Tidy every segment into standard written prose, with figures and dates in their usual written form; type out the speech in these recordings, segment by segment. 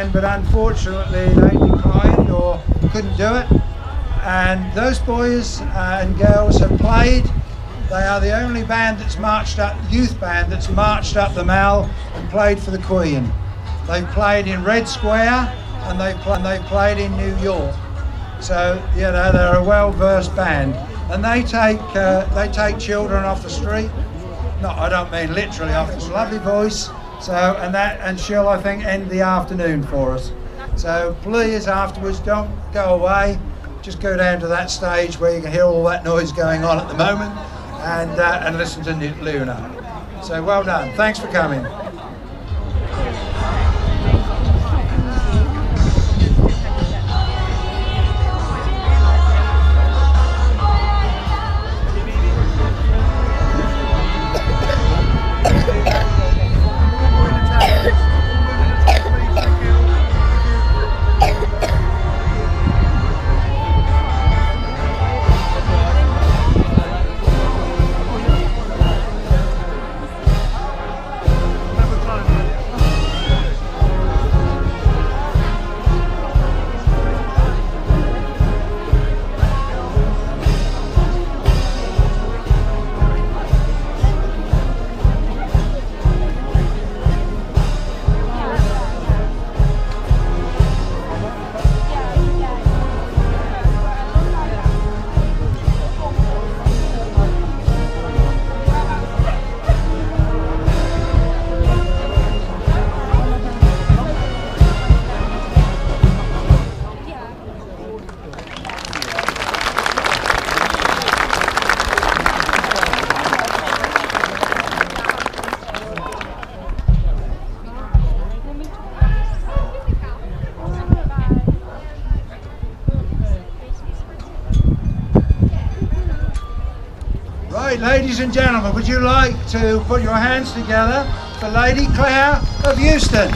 band, but unfortunately they declined or couldn't do it. And those boys and girls have played. They are the only band that's marched up, youth band that's marched up the Mall and played for the Queen. They've played in Red Square and they've played in New York. So, you know, they're a well-versed band. And they take children off the street. No, I don't mean literally off this lovely voice. So, and she'll, I think, end the afternoon for us. So please, afterwards, don't go away. Just go down to that stage where you can hear all that noise going on at the moment and listen to Luna. So well done. Thanks for coming. Ladies and gentlemen, would you like to put your hands together for Lady Claire of Euston?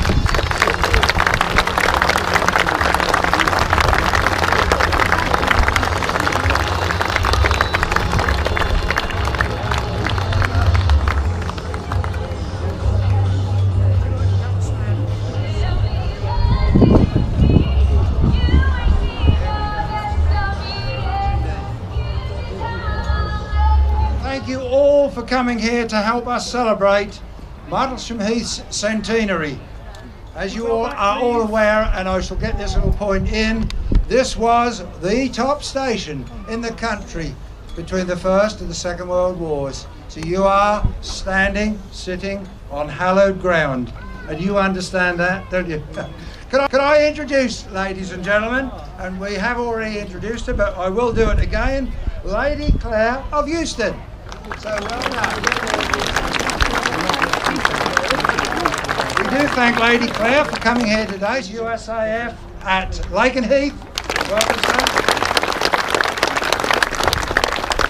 For coming here to help us celebrate Martlesham Heath's centenary. As you all are all aware, and I shall get this little point in, this was the top station in the country between the First and the Second World Wars. So you are sitting on hallowed ground, and you understand that, don't you? Can I introduce, ladies and gentlemen, and we have already introduced her, but I will do it again, Lady Claire of Euston. So well done. We do thank Lady Claire for coming here today to USAF at Heath. Welcome, sir.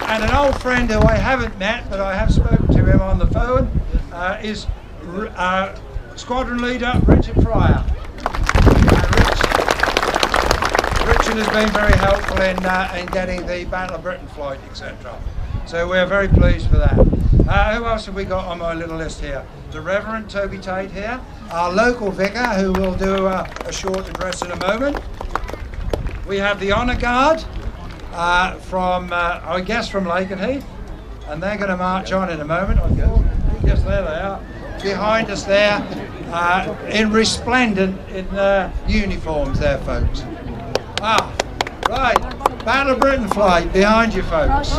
And an old friend who I haven't met, but I have spoken to him on the phone, is Squadron Leader Richard Fryer. Richard has been very helpful in getting the Battle of Britain flight, etc. So we're very pleased for that. Who else have we got on my little list here? The Reverend Toby Tate here, our local vicar who will do a short address in a moment. We have the Honour Guard from, I guess, from Heath, and they're going to march on in a moment. I guess there they are, behind us there, in resplendent in uniforms there, folks. Right, Battle of Britain flight behind you, folks.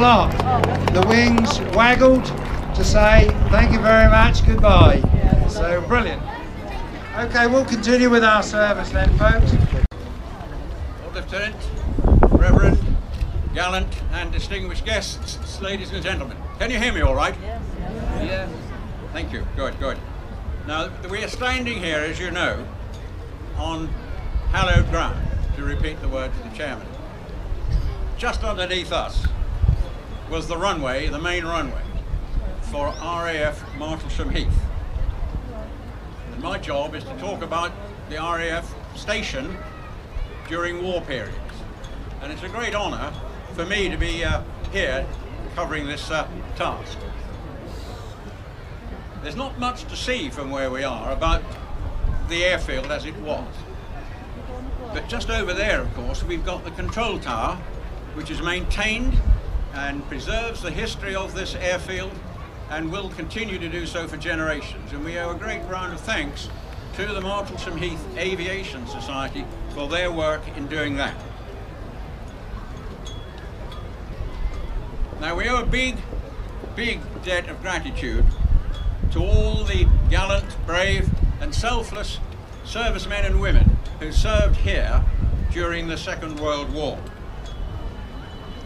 lot. The wings waggled to say thank you very much, goodbye. So brilliant. Okay, we'll continue with our service then, folks. Lord Lieutenant, Reverend, gallant and distinguished guests, ladies and gentlemen. Can you hear me all right? Yes. Yeah. Thank you. Good, good. Now, we are standing here, as you know, on hallowed ground, to repeat the words of the chairman. Just underneath us was the runway, the main runway, for RAF Martlesham Heath. And my job is to talk about the RAF station during war periods. And it's a great honour for me to be here covering this task. There's not much to see from where we are about the airfield as it was. But just over there, of course, we've got the control tower, which is maintained and preserves the history of this airfield and will continue to do so for generations. And we owe a great round of thanks to the Martlesham Heath Aviation Society for their work in doing that. Now, we owe a big debt of gratitude to all the gallant, brave and selfless servicemen and women who served here during the Second World War.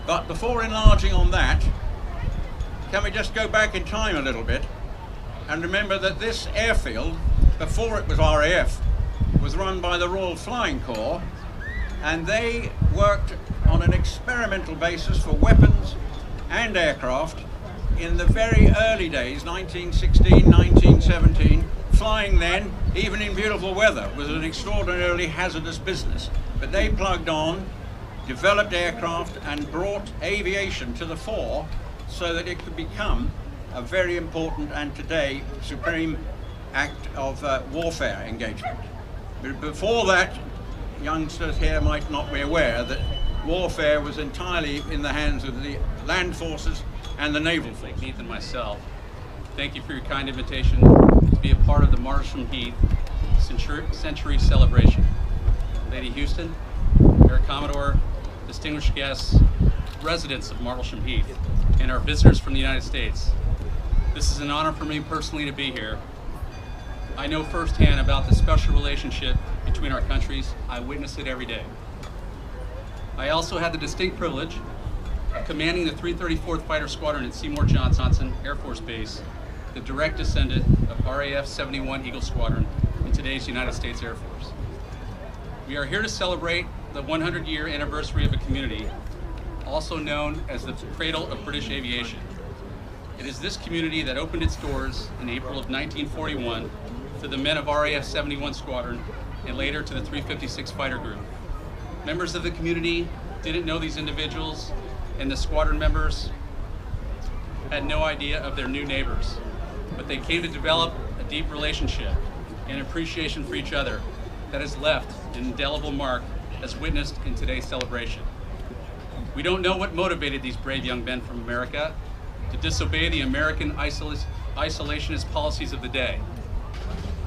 But before enlarging on that, can we just go back in time a little bit and remember that this airfield, before it was RAF, was run by the Royal Flying Corps, and they worked on an experimental basis for weapons and aircraft in the very early days, 1916, 1917. Flying then, even in beautiful weather, was an extraordinarily hazardous business. But they plugged on, developed aircraft and brought aviation to the fore so that it could become a very important and today supreme act of warfare engagement. But before that, youngsters here might not be aware that warfare was entirely in the hands of the land forces and the naval fleet. Heath and myself, thank you for your kind invitation to be a part of the Martlesham Heath Century Celebration. Lady Houston, Air Commodore, distinguished guests, residents of Martlesham Heath, and our visitors from the United States. This is an honor for me personally to be here. I know firsthand about the special relationship between our countries. I witness it every day. I also had the distinct privilege of commanding the 334th Fighter Squadron at Seymour Johnson Air Force Base, the direct descendant of RAF 71 Eagle Squadron in today's United States Air Force. We are here to celebrate the 100-year anniversary of a community, also known as the cradle of British aviation. It is this community that opened its doors in April of 1941 to the men of RAF 71 Squadron and later to the 356 Fighter Group. Members of the community didn't know these individuals, and the squadron members had no idea of their new neighbors. But they came to develop a deep relationship and appreciation for each other that has left an indelible mark as witnessed in today's celebration. We don't know what motivated these brave young men from America to disobey the American isolationist policies of the day.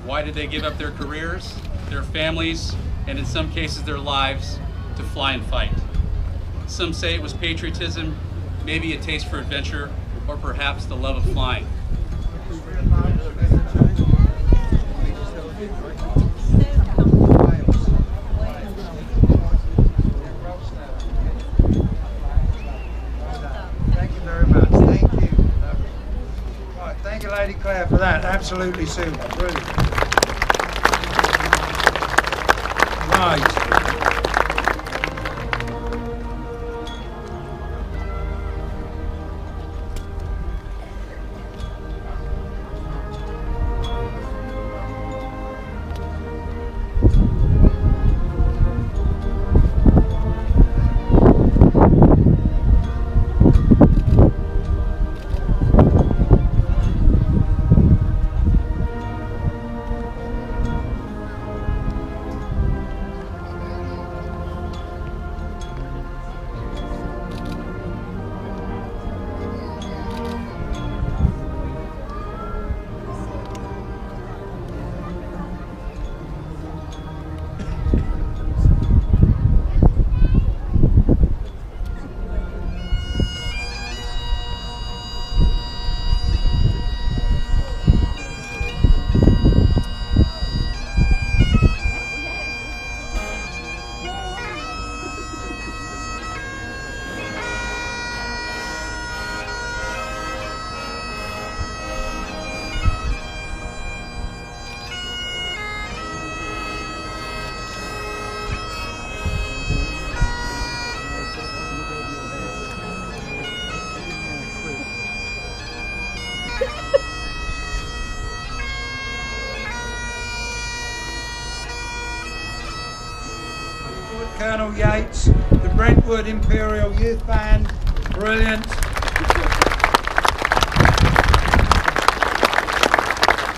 Why did they give up their careers, their families, and in some cases their lives to fly and fight? Some say it was patriotism, maybe a taste for adventure, or perhaps the love of flying. Thank you very much. Thank you. Right, thank you, Lady Claire, for that. Absolutely super. Brilliant. Right. Colonel Yates, the Brentwood Imperial Youth Band, brilliant.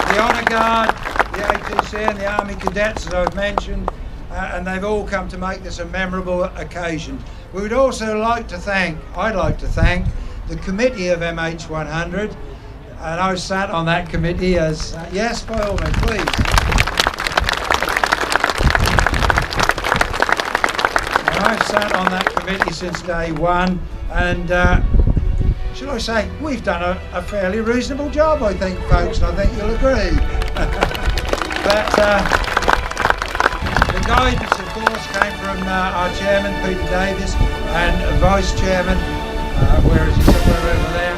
The Honour Guard, the ATC and the Army Cadets, as I've mentioned, and they've all come to make this a memorable occasion. We would also like to thank, I'd like to thank, the committee of MH100, and I sat on that committee as, yes, by all means, please. And I've sat on that committee since day one, and should I say, we've done a fairly reasonable job, I think, folks, and I think you'll agree. But the guidance, of course, came from our chairman, Peter Davies, and vice chairman, where is he, somewhere over there,